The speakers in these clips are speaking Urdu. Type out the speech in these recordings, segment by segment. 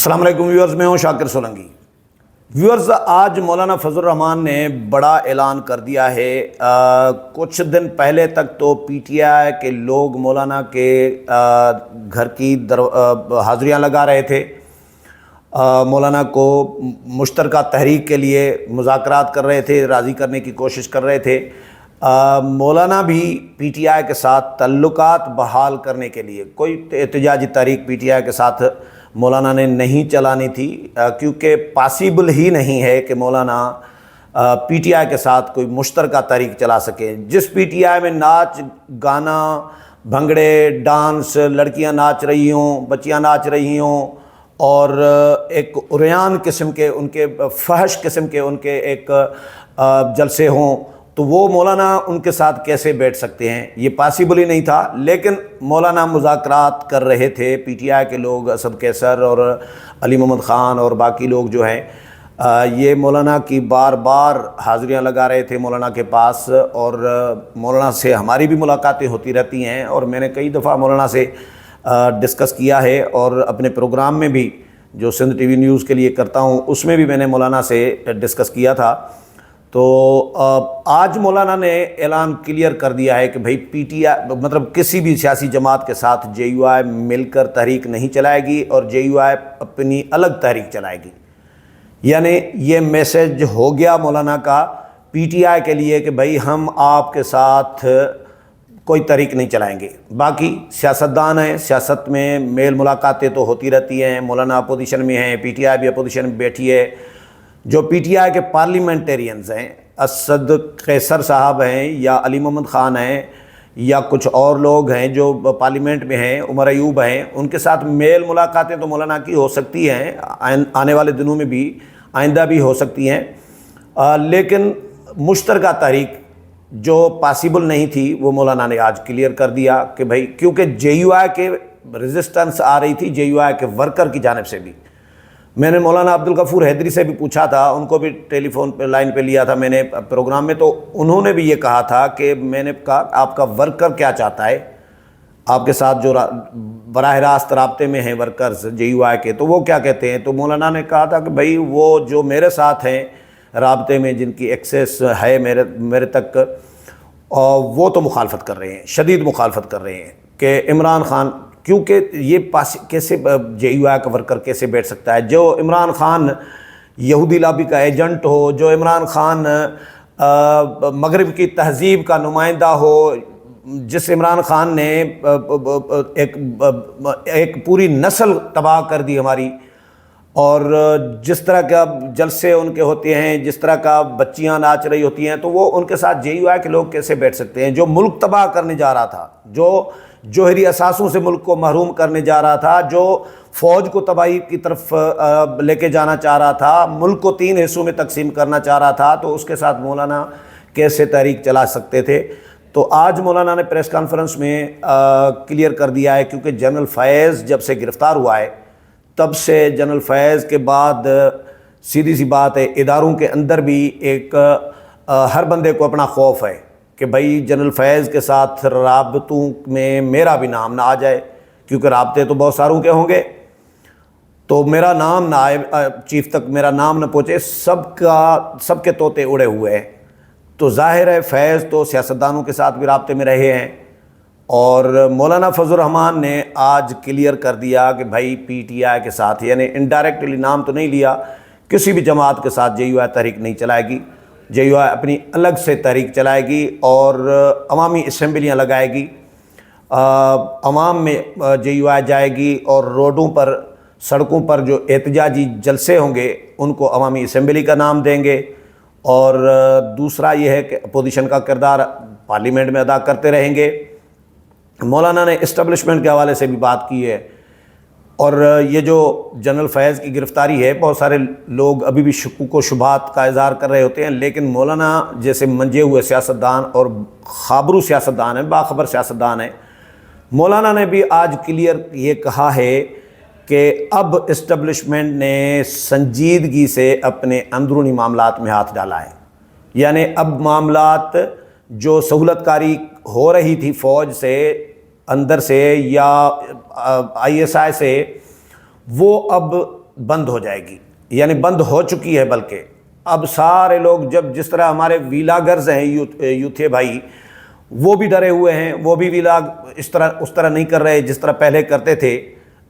السلام علیکم ویورز، میں ہوں شاکر سولنگی۔ ویورز، آج مولانا فضل الرحمان نے بڑا اعلان کر دیا ہے۔ کچھ دن پہلے تک تو پی ٹی آئی کے لوگ مولانا کے گھر کی حاضریاں لگا رہے تھے، مولانا کو مشترکہ تحریک کے لیے مذاکرات کر رہے تھے، راضی کرنے کی کوشش کر رہے تھے۔ مولانا بھی پی ٹی آئی کے ساتھ تعلقات بحال کرنے کے لیے کوئی احتجاجی تحریک پی ٹی آئی کے ساتھ مولانا نے نہیں چلانی تھی، کیونکہ پاسیبل ہی نہیں ہے کہ مولانا پی ٹی آئی کے ساتھ کوئی مشترکہ تحریک چلا سکے۔ جس پی ٹی آئی میں ناچ گانا بھنگڑے ڈانس، لڑکیاں ناچ رہی ہوں، بچیاں ناچ رہی ہوں، اور ایک عریان قسم کے ان کے فحش قسم کے ان کے ایک جلسے ہوں، تو وہ مولانا ان کے ساتھ کیسے بیٹھ سکتے ہیں؟ یہ پاسیبل ہی نہیں تھا۔ لیکن مولانا مذاکرات کر رہے تھے، پی ٹی آئی کے لوگ، اسد کیسر اور علی محمد خان اور باقی لوگ جو ہیں، یہ مولانا کی بار بار حاضریاں لگا رہے تھے مولانا کے پاس، اور مولانا سے ہماری بھی ملاقاتیں ہوتی رہتی ہیں، اور میں نے کئی دفعہ مولانا سے ڈسکس کیا ہے، اور اپنے پروگرام میں بھی جو سندھ ٹی وی نیوز کے لیے کرتا ہوں اس میں بھی میں نے مولانا سے ڈسکس کیا تھا۔ تو آج مولانا نے اعلان کلیئر کر دیا ہے کہ بھئی پی ٹی آئی مطلب کسی بھی سیاسی جماعت کے ساتھ جے یو آئی مل کر تحریک نہیں چلائے گی، اور جے یو آئی اپنی الگ تحریک چلائے گی۔ یعنی یہ میسج ہو گیا مولانا کا پی ٹی آئی کے لیے کہ بھئی ہم آپ کے ساتھ کوئی تحریک نہیں چلائیں گے۔ باقی سیاستدان ہیں، سیاست میں میل ملاقاتیں تو ہوتی رہتی ہیں، مولانا اپوزیشن میں ہیں، پی ٹی آئی بھی اپوزیشن میں بیٹھی ہے۔ جو پی ٹی آئی کے پارلیمنٹیرینز ہیں، اسد کیسر صاحب ہیں یا علی محمد خان ہیں یا کچھ اور لوگ ہیں جو پارلیمنٹ میں ہیں، عمر ایوب ہیں، ان کے ساتھ میل ملاقاتیں تو مولانا کی ہو سکتی ہیں، آنے والے دنوں میں بھی، آئندہ بھی ہو سکتی ہیں، لیکن مشترکہ تحریک جو پاسیبل نہیں تھی وہ مولانا نے آج کلیئر کر دیا کہ بھئی کیونکہ جے یو آئی کے ریزسٹنس آ رہی تھی، جے یو آئی کے ورکر کی جانب سے بھی۔ میں نے مولانا عبدالغفور حیدری سے بھی پوچھا تھا، ان کو بھی ٹیلی فون پہ لائن پہ لیا تھا میں نے پروگرام میں، تو انہوں نے بھی یہ کہا تھا کہ میں نے کہا آپ کا ورکر کیا چاہتا ہے، آپ کے ساتھ جو براہ راست رابطے میں ہیں ورکرز جے یو آئی کے، تو وہ کیا کہتے ہیں؟ تو مولانا نے کہا تھا کہ بھئی وہ جو میرے ساتھ ہیں رابطے میں، جن کی ایکسیس ہے میرے تک، وہ تو مخالفت کر رہے ہیں، شدید مخالفت کر رہے ہیں کہ عمران خان، کیونکہ یہ کیسے جے یو آئی کا ورکر کیسے بیٹھ سکتا ہے؟ جو عمران خان یہودی لابی کا ایجنٹ ہو، جو عمران خان مغرب کی تہذیب کا نمائندہ ہو، جس عمران خان نے ایک پوری نسل تباہ کر دی ہماری، اور جس طرح کا جلسے ان کے ہوتے ہیں، جس طرح کا بچیاں ناچ رہی ہوتی ہیں، تو وہ ان کے ساتھ جے یو آئی کے لوگ کیسے بیٹھ سکتے ہیں؟ جو ملک تباہ کرنے جا رہا تھا، جو جوہری اثاثوں سے ملک کو محروم کرنے جا رہا تھا، جو فوج کو تباہی کی طرف لے کے جانا چاہ رہا تھا، ملک کو 3 حصوں میں تقسیم کرنا چاہ رہا تھا، تو اس کے ساتھ مولانا کیسے تحریک چلا سکتے تھے؟ تو آج مولانا نے پریس کانفرنس میں کلیئر کر دیا ہے، کیونکہ جنرل فیض جب سے گرفتار ہوا ہے تب سے جنرل فیض کے بعد سیدھی سی بات ہے، اداروں کے اندر بھی ایک ہر بندے کو اپنا خوف ہے کہ بھئی جنرل فیض کے ساتھ رابطوں میں میرا بھی نام نہ آ جائے، کیونکہ رابطے تو بہت ساروں کے ہوں گے، تو میرا نام نہ آئے، چیف تک میرا نام نہ پہنچے، سب کے طوطے اڑے ہوئے ہیں۔ تو ظاہر ہے فیض تو سیاستدانوں کے ساتھ بھی رابطے میں رہے ہیں، اور مولانا فضل الرحمان نے آج کلیئر کر دیا کہ بھائی پی ٹی آئی کے ساتھ، یعنی انڈائریکٹلی نام تو نہیں لیا، کسی بھی جماعت کے ساتھ جے یو آئی تحریک نہیں چلائے گی، جے یو آئی اپنی الگ سے تحریک چلائے گی، اور عوامی اسمبلیاں لگائے گی، عوام میں جے یو آئی جائے گی، اور روڈوں پر سڑکوں پر جو احتجاجی جلسے ہوں گے ان کو عوامی اسمبلی کا نام دیں گے، اور دوسرا یہ ہے کہ اپوزیشن کا کردار پارلیمنٹ میں ادا کرتے رہیں گے۔ مولانا نے اسٹیبلشمنٹ کے حوالے سے بھی بات کی ہے، اور یہ جو جنرل فیض کی گرفتاری ہے، بہت سارے لوگ ابھی بھی شکوک و شبہات کا اظہار کر رہے ہوتے ہیں، لیکن مولانا جیسے منجے ہوئے سیاستدان اور خابرو سیاستدان ہیں، باخبر سیاستدان ہیں، مولانا نے بھی آج کلیئر یہ کہا ہے کہ اب اسٹیبلشمنٹ نے سنجیدگی سے اپنے اندرونی معاملات میں ہاتھ ڈالا ہے، یعنی اب معاملات جو سہولت کاری ہو رہی تھی فوج سے اندر سے یا آئی ایس آئی سے، وہ اب بند ہو جائے گی، یعنی بند ہو چکی ہے، بلکہ اب سارے لوگ جس طرح ہمارے ویلاگرز ہیں یوتھے بھائی، وہ بھی ڈرے ہوئے ہیں، وہ بھی ویلاگ اس طرح نہیں کر رہے جس طرح پہلے کرتے تھے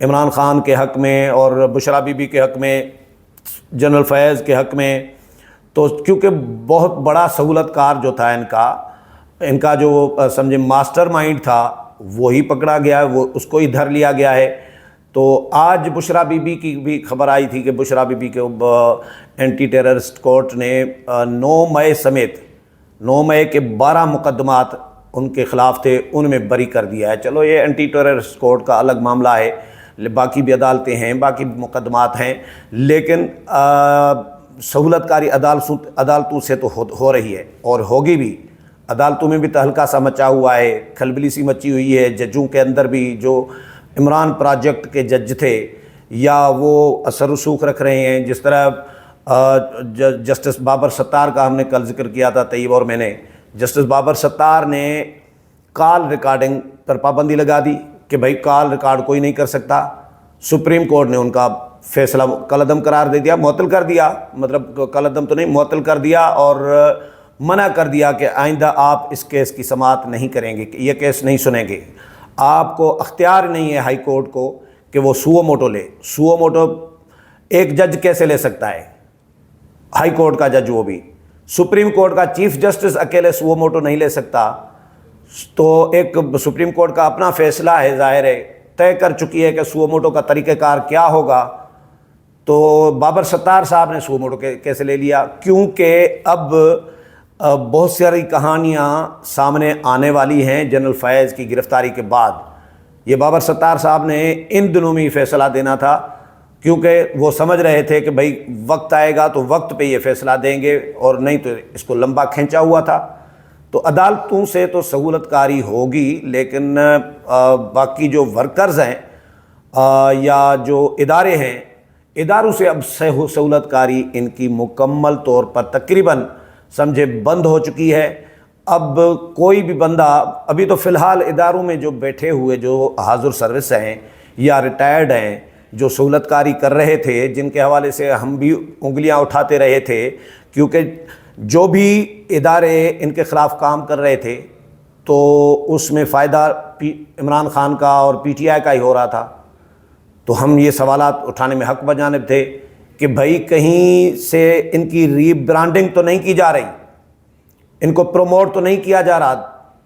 عمران خان کے حق میں اور بشرا بی بی کے حق میں، جنرل فیض کے حق میں۔ تو کیونکہ بہت بڑا سہولت کار جو تھا ان کا جو سمجھے ماسٹر مائنڈ تھا وہی پکڑا گیا ہے، وہ اس کو ہی دھر لیا گیا ہے۔ تو آج بشرا بی بی کی بھی خبر آئی تھی کہ بشرا بی بی کے اینٹی ٹیررسٹ کورٹ نے 9 مئی سمیت 9 مئی کے 12 مقدمات ان کے خلاف تھے، ان میں بری کر دیا ہے۔ چلو یہ اینٹی ٹیررسٹ کورٹ کا الگ معاملہ ہے، باقی بھی عدالتیں ہیں، باقی مقدمات ہیں، لیکن سہولت کاری عدالتوں سے تو ہو رہی ہے اور ہوگی بھی۔ عدالتوں میں بھی تہلکہ سا مچا ہوا ہے، کھلبلی سی مچی ہوئی ہے، ججوں کے اندر بھی جو عمران پروجیکٹ کے جج تھے یا وہ اثر رسوخ رکھ رہے ہیں، جس طرح جسٹس بابر ستار کا ہم نے کل ذکر کیا تھا، طیب اور میں نے۔ جسٹس بابر ستار نے کال ریکارڈنگ پر پابندی لگا دی کہ بھائی کال ریکارڈ کوئی نہیں کر سکتا۔ سپریم کورٹ نے ان کا فیصلہ کالعدم قرار دے دیا، معطل کر دیا، مطلب کالعدم تو نہیں، معطل کر دیا، اور منع کر دیا کہ آئندہ آپ اس کیس کی سماعت نہیں کریں گے، یہ کیس نہیں سنیں گے۔ آپ کو اختیار نہیں ہے ہائی کورٹ کو کہ وہ سوو موٹو لے۔ سوو موٹو ایک جج کیسے لے سکتا ہے؟ ہائی کورٹ کا جج، وہ بھی سپریم کورٹ کا چیف جسٹس اکیلے سوو موٹو نہیں لے سکتا۔ تو ایک سپریم کورٹ کا اپنا فیصلہ ہے، ظاہر ہے طے کر چکی ہے کہ سوو موٹو کا طریقہ کار کیا ہوگا۔ تو بابر ستار صاحب نے سوو موٹو کیسے لے لیا؟ کیونکہ اب بہت ساری کہانیاں سامنے آنے والی ہیں جنرل فیض کی گرفتاری کے بعد۔ یہ بابر ستار صاحب نے ان دنوں میں فیصلہ دینا تھا، کیونکہ وہ سمجھ رہے تھے کہ بھائی وقت آئے گا تو وقت پہ یہ فیصلہ دیں گے، اور نہیں تو اس کو لمبا کھینچا ہوا تھا۔ تو عدالتوں سے تو سہولت کاری ہوگی، لیکن باقی جو ورکرز ہیں یا جو ادارے ہیں، اداروں سے اب سہولت کاری ان کی مکمل طور پر تقریباً سمجھے بند ہو چکی ہے۔ اب کوئی بھی بندہ، ابھی تو فی الحال اداروں میں جو بیٹھے ہوئے جو حاضر سروس ہیں یا ریٹائرڈ ہیں، جو سہولت کاری کر رہے تھے، جن کے حوالے سے ہم بھی انگلیاں اٹھاتے رہے تھے، کیونکہ جو بھی ادارے ان کے خلاف کام کر رہے تھے تو اس میں فائدہ عمران خان کا اور پی ٹی آئی کا ہی ہو رہا تھا۔ تو ہم یہ سوالات اٹھانے میں حق بجانب تھے کہ بھائی کہیں سے ان کی ری برانڈنگ تو نہیں کی جا رہی، ان کو پروموٹ تو نہیں کیا جا رہا،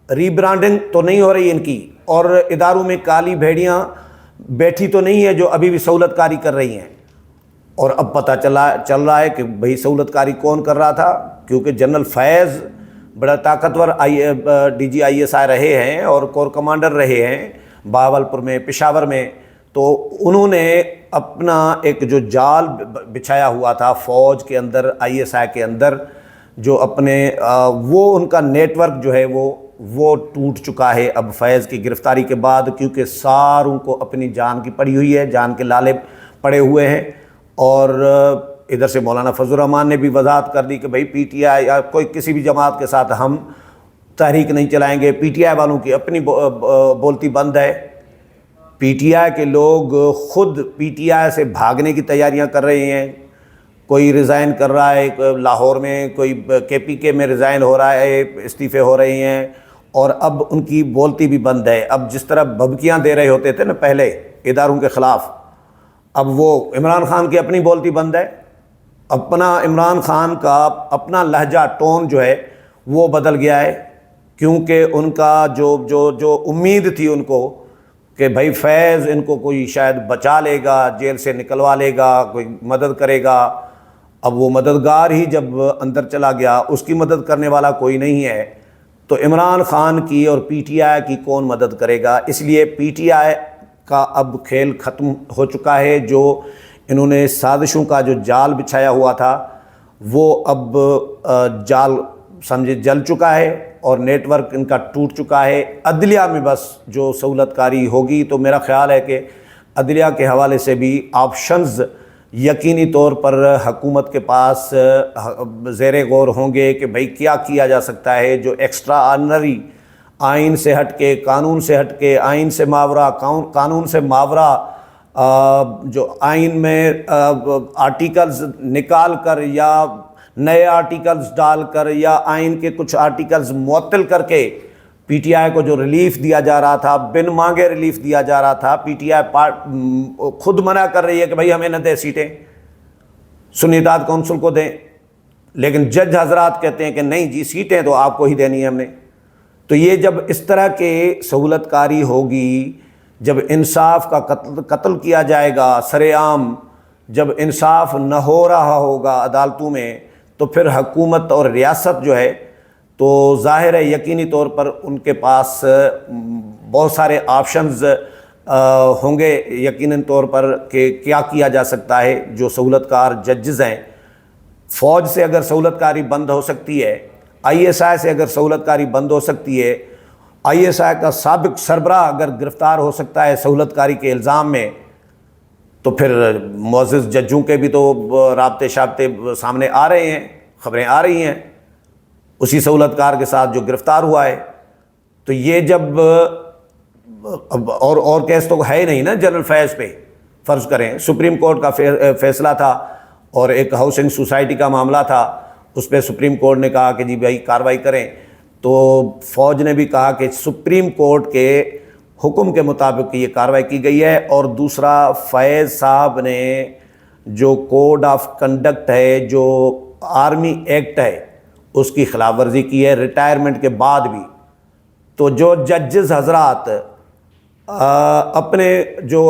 ری برانڈنگ تو نہیں ہو رہی ان کی، اور اداروں میں کالی بھیڑیاں بیٹھی تو نہیں ہے جو ابھی بھی سہولت کاری کر رہی ہیں۔ اور اب پتہ چل رہا ہے کہ بھائی سہولت کاری کون کر رہا تھا، کیونکہ جنرل فیض بڑا طاقتور D G I S I رہے ہیں اور کور کمانڈر رہے ہیں بہاولپور میں، پشاور میں۔ تو انہوں نے اپنا ایک جو جال بچھایا ہوا تھا فوج کے اندر، آئی ایس آئی کے اندر، جو اپنے وہ ان کا نیٹ ورک جو ہے وہ ٹوٹ چکا ہے اب فیض کی گرفتاری کے بعد، کیونکہ ساروں کو اپنی جان کی پڑی ہوئی ہے، جان کے لالے پڑے ہوئے ہیں۔ اور ادھر سے مولانا فضل الرحمان نے بھی وضاحت کر دی کہ بھائی پی ٹی آئی یا کوئی کسی بھی جماعت کے ساتھ ہم تحریک نہیں چلائیں گے، پی ٹی آئی والوں کی اپنی بولتی بند ہے۔ پی ٹی آئی کے لوگ خود پی ٹی آئی سے بھاگنے کی تیاریاں کر رہے ہیں، کوئی ریزائن کر رہا ہے لاہور میں، کوئی کے پی کے میں ریزائن ہو رہا ہے، استعفے ہو رہے ہیں، اور اب ان کی بولتی بھی بند ہے۔ اب جس طرح بھبکیاں دے رہے ہوتے تھے نا پہلے اداروں کے خلاف، اب وہ عمران خان کی اپنی بولتی بند ہے۔ اپنا عمران خان کا اپنا لہجہ، ٹون جو ہے وہ بدل گیا ہے، کیونکہ ان کا جو امید تھی ان کو کہ بھائی فیض ان کو کوئی شاید بچا لے گا، جیل سے نکلوا لے گا، کوئی مدد کرے گا، اب وہ مددگار ہی جب اندر چلا گیا، اس کی مدد کرنے والا کوئی نہیں ہے، تو عمران خان کی اور پی ٹی آئی کی کون مدد کرے گا؟ اس لیے پی ٹی آئی کا اب کھیل ختم ہو چکا ہے۔ جو انہوں نے سازشوں کا جو جال بچھایا ہوا تھا وہ اب جال سمجھے جل چکا ہے، اور نیٹ ورک ان کا ٹوٹ چکا ہے۔ عدلیہ میں بس جو سہولت کاری ہوگی، تو میرا خیال ہے کہ عدلیہ کے حوالے سے بھی آپشنز یقینی طور پر حکومت کے پاس زیر غور ہوں گے کہ بھائی کیا کیا جا سکتا ہے جو ایکسٹرا آرڈنری، آئین سے ہٹ کے، قانون سے ہٹ کے، آئین سے ماورا، قانون سے ماورا جو آئین میں آرٹیکلز نکال کر یا نئے آرٹیکلز ڈال کر یا آئین کے کچھ آرٹیکلز معطل کر کے پی ٹی آئی کو جو ریلیف دیا جا رہا تھا، بن مانگے ریلیف دیا جا رہا تھا، پی ٹی آئی خود منع کر رہی ہے کہ بھائی ہمیں نہ دیں سیٹیں، سنی اتحاد کونسل کو دیں، لیکن جج حضرات کہتے ہیں کہ نہیں جی سیٹیں تو آپ کو ہی دینی ہے ہم نے۔ تو یہ جب اس طرح کے سہولت کاری ہوگی، جب انصاف کا قتل کیا جائے گا سر عام، جب انصاف نہ ہو رہا ہوگا عدالتوں میں، تو پھر حکومت اور ریاست جو ہے تو ظاہر ہے یقینی طور پر ان کے پاس بہت سارے آپشنز ہوں گے یقیناً طور پر کہ کیا کیا جا سکتا ہے۔ جو سہولت کار ججز ہیں، فوج سے اگر سہولت کاری بند ہو سکتی ہے، آئی ایس آئی سے اگر سہولت کاری بند ہو سکتی ہے، آئی ایس آئی کا سابق سربراہ اگر گرفتار ہو سکتا ہے سہولت کاری کے الزام میں، تو پھر معزز ججوں کے بھی تو رابطے شابطے سامنے آ رہے ہیں، خبریں آ رہی ہیں اسی سہولت کار کے ساتھ جو گرفتار ہوا ہے۔ تو یہ جب اور کیس تو ہے ہی نہیں نا جنرل فیض پہ، فرض کریں سپریم کورٹ کا فیصلہ تھا اور ایک ہاؤسنگ سوسائٹی کا معاملہ تھا، اس پہ سپریم کورٹ نے کہا کہ جی بھائی کارروائی کریں، تو فوج نے بھی کہا کہ سپریم کورٹ کے حکم کے مطابق یہ کارروائی کی گئی ہے۔ اور دوسرا، فیض صاحب نے جو کوڈ آف کنڈکٹ ہے، جو آرمی ایکٹ ہے، اس کی خلاف ورزی کی ہے ریٹائرمنٹ کے بعد بھی۔ تو جو ججز حضرات اپنے جو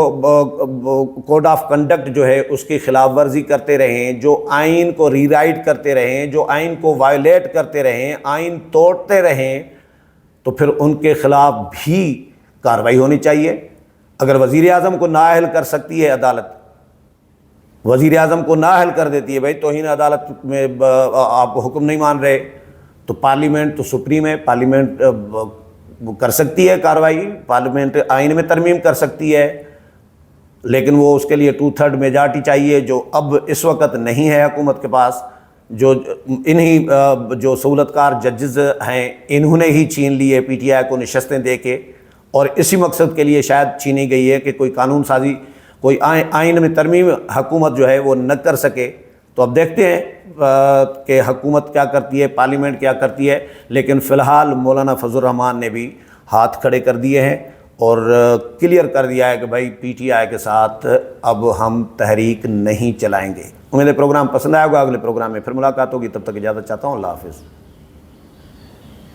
کوڈ آف کنڈکٹ جو ہے اس کی خلاف ورزی کرتے رہیں، جو آئین کو ری رائٹ کرتے رہیں، جو آئین کو وائلیٹ کرتے رہیں، آئین توڑتے رہیں، تو پھر ان کے خلاف بھی کارروائی ہونی چاہیے۔ اگر وزیر اعظم کو نااہل کر سکتی ہے عدالت، وزیر اعظم کو نااہل کر دیتی ہے بھائی توہین عدالت میں آپ حکم نہیں مان رہے، تو پارلیمنٹ تو سپریم ہے، پارلیمنٹ کر سکتی ہے کارروائی، پارلیمنٹ آئین میں ترمیم کر سکتی ہے، لیکن وہ اس کے لیے 2/3 میجارٹی چاہیے، جو اب اس وقت نہیں ہے حکومت کے پاس۔ جو انہی جو سہولت کار ججز ہیں انہوں نے ہی چھین لی ہے پی ٹی آئی کو نشستیں دے کے، اور اسی مقصد کے لیے شاید چھینی گئی ہے کہ کوئی قانون سازی، کوئی آئین میں ترمیم حکومت جو ہے وہ نہ کر سکے۔ تو اب دیکھتے ہیں کہ حکومت کیا کرتی ہے، پارلیمنٹ کیا کرتی ہے، لیکن فی الحال مولانا فضل الرحمان نے بھی ہاتھ کھڑے کر دیے ہیں اور کلیئر کر دیا ہے کہ بھائی پی ٹی آئی کے ساتھ اب ہم تحریک نہیں چلائیں گے۔ امید ہے پروگرام پسند آئے گا، اگلے پروگرام میں پھر ملاقات ہوگی، تب تک اجازت چاہتا ہوں، اللہ حافظ۔